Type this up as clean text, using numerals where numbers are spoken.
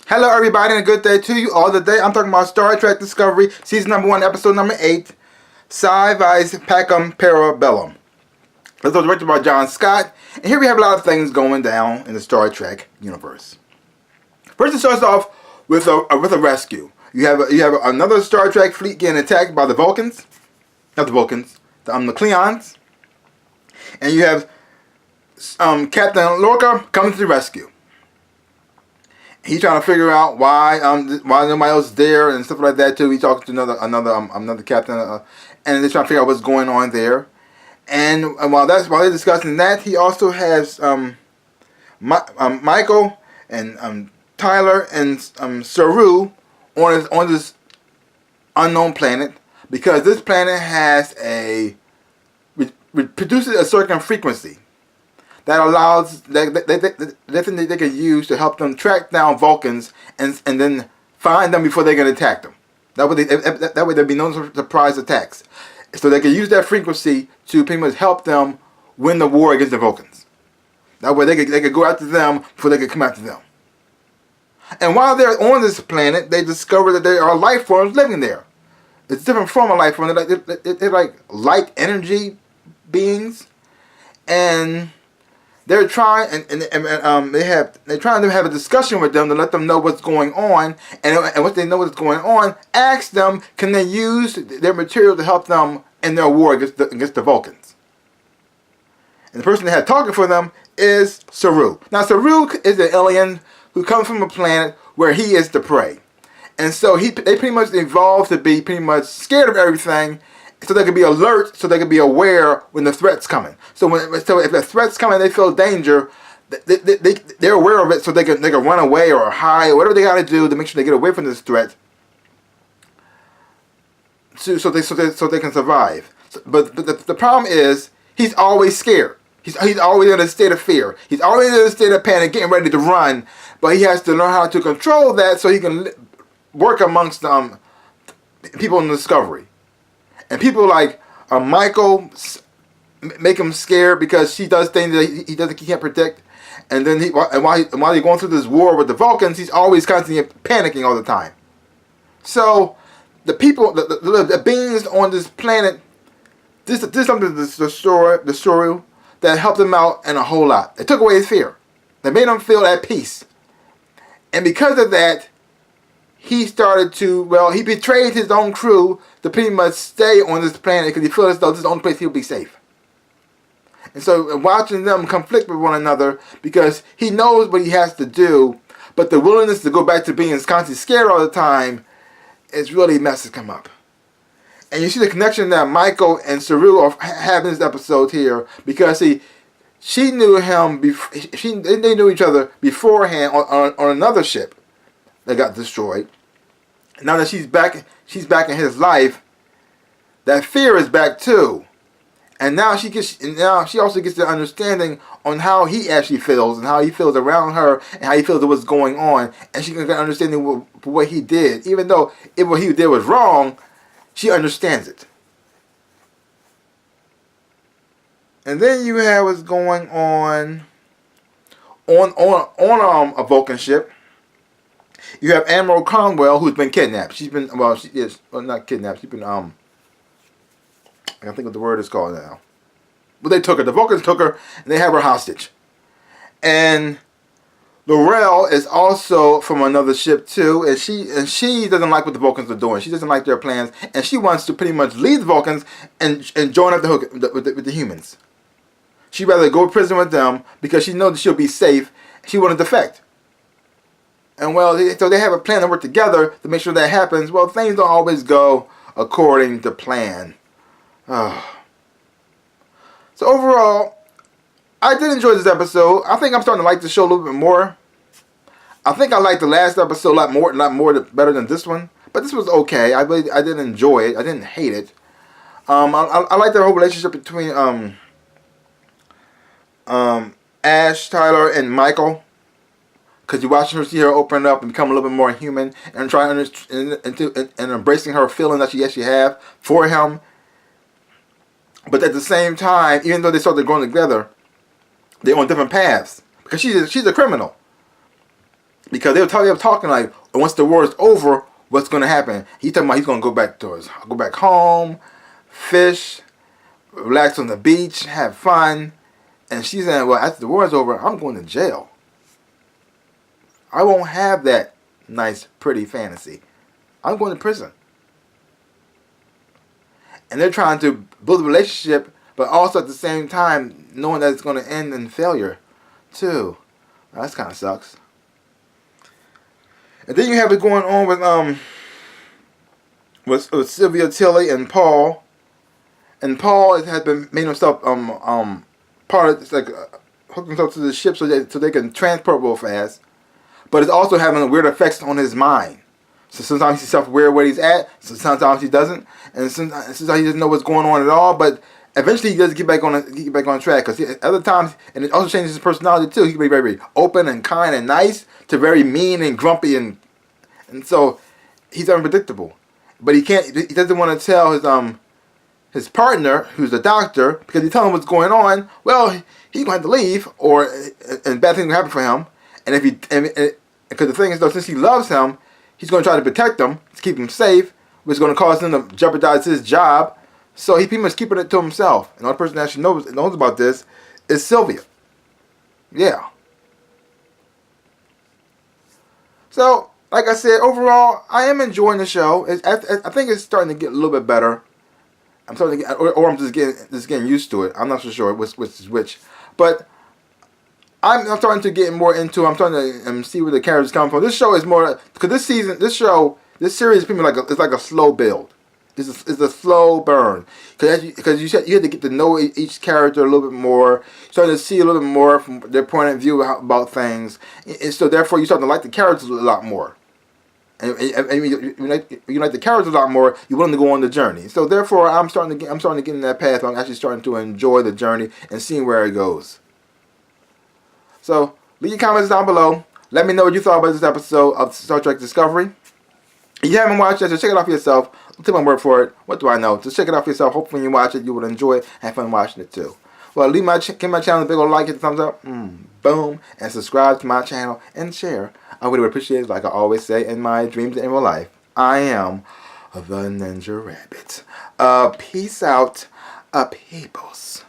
Hello everybody and a good day to you all. Today I'm talking about Star Trek Discovery, Season number 1, Episode number 8, Vis Pacem Bellum. This was directed by John Scott, and here we have a lot of things going down in the Star Trek universe. First it starts off with a rescue. You have another Star Trek fleet getting attacked by the Vulcans. Not the Vulcans, the Cleons. And you have Captain Lorca coming to the rescue. He's trying to figure out why nobody else is there and stuff like that too. He talks to another captain, and they're trying to figure out what's going on there. And while they're discussing that, he also has Michael and Tyler and Saru on this unknown planet, because this planet has produces a certain frequency that allows they can use to help them track down Vulcans and then find them before they're going to attack them. That way there'll be no surprise attacks. So they can use that frequency to pretty much help them win the war against the Vulcans. That way they could go after them before they could come after them. And while they're on this planet, they discover that there are life forms living there. It's a different form of life form. They're like light energy beings, and they're trying they're trying to have a discussion with them to let them know what's going on, and once they know what's going on, ask them, can they use their material to help them in their war against the Vulcans. And the person they had talking for them is Saru. Now Saru is an alien who comes from a planet where he is the prey, and so they pretty much evolved to be pretty much scared of everything, so they can be alert, so they can be aware when the threat's coming. So if the threat's coming, they feel danger, they're aware of it, so they can run away or hide, or whatever they got to do to make sure they get away from this threat, so they can survive. But the problem is, he's always scared. He's always in a state of fear. He's always in a state of panic, getting ready to run. But he has to learn how to control that so he can work amongst people in Discovery. And people like Michael make him scared because she does things that he can't predict. And then while he's going through this war with the Vulcans, he's always constantly panicking all the time. So the people, the beings on this planet, this is something the story that helped him out in a whole lot. It took away his fear. They made him feel at peace. And because of that, he started to, he betrayed his own crew to pretty much stay on this planet because he felt as though this is the only place he'll be safe. And so watching them conflict with one another, because he knows what he has to do, but the willingness to go back to being constantly scared all the time is really messing him up. And you see the connection that Michael and Saru have in this episode here, because she knew him, they knew each other beforehand on another ship that got destroyed. Now that she's back in his life, that fear is back too. And now she also gets the understanding on how he actually feels, and how he feels around her, and how he feels of what's going on. And she can get an understanding for what he did. Even though what he did was wrong, she understands it. And then you have what's going on a Vulcan ship. You have Admiral Conwell, who's been kidnapped. She's been, not kidnapped. She's been, I can't think what the word is called now. But they took her. The Vulcans took her, and they have her hostage. And Laurel is also from another ship too, and she doesn't like what the Vulcans are doing. She doesn't like their plans, and she wants to pretty much leave the Vulcans and join up with the humans. She'd rather go to prison with them because she knows that she'll be safe. She wants to defect. And so they have a plan to work together to make sure that happens. Well, things don't always go according to plan. So overall, I did enjoy this episode. I think I'm starting to like the show a little bit more. I think I liked the last episode a lot more better than this one. But this was okay. I did enjoy it. I didn't hate it. I like the whole relationship between Ash, Tyler, and Michael. Because you're watching her, see her open up and become a little bit more human, and trying and embracing her feeling that she actually have for him. But at the same time, even though they started growing together, they're on different paths. Because she's a criminal. Because they were talking like, once the war is over, what's going to happen? He's talking about he's going to go back home, fish, relax on the beach, have fun. And she's saying, well, after the war is over, I'm going to jail. I won't have that nice, pretty fantasy. I'm going to prison. And they're trying to build a relationship, but also at the same time knowing that it's going to end in failure, too. Now, that kind of sucks. And then you have it going on with Sylvia Tilly and Paul. And Paul has been made himself part of, it's like hooked himself to the ship so they can transport real fast. But it's also having weird effects on his mind. So sometimes he's self-aware where he's at. So sometimes he doesn't, and sometimes he doesn't know what's going on at all. But eventually he does get back on track. Because other times, and it also changes his personality too. He can be very open and kind and nice to very mean and grumpy, and so he's unpredictable. But he doesn't want to tell his partner, who's a doctor, because he tells him what's going on. Well, he's going to have to leave, and bad things will happen for him. And because the thing is though, since he loves him, he's going to try to protect him, to keep him safe, which is going to cause him to jeopardize his job. So he's pretty much keeping it to himself. And the only person that actually knows about this is Sylvia. Yeah. So, like I said, overall, I am enjoying the show. I think it's starting to get a little bit better. I'm starting to get, or I'm just getting used to it. I'm not so sure which is which, but I'm starting to get more into. I'm starting to see where the characters come from. This show is more because this series is pretty much it's like a slow build. It's a slow burn because you have to get to know each character a little bit more. You're starting to see a little bit more from their point of view about things, and so therefore you start to like the characters a lot more. And you like the characters a lot more. You're willing to go on the journey. So therefore, I'm starting to get in that path. I'm actually starting to enjoy the journey and seeing where it goes. So leave your comments down below. Let me know what you thought about this episode of Star Trek Discovery. If you haven't watched it, just check it out for yourself. Don't take my word for it. What do I know? Just check it out for yourself. Hopefully, when you watch it, you will enjoy it and have fun watching it too. Well, give my channel a big old like, hit the thumbs up, boom, and subscribe to my channel and share. I really would appreciate it. Like I always say in my dreams and in real life, I am the NinjaRabbit. Peace out, peoples.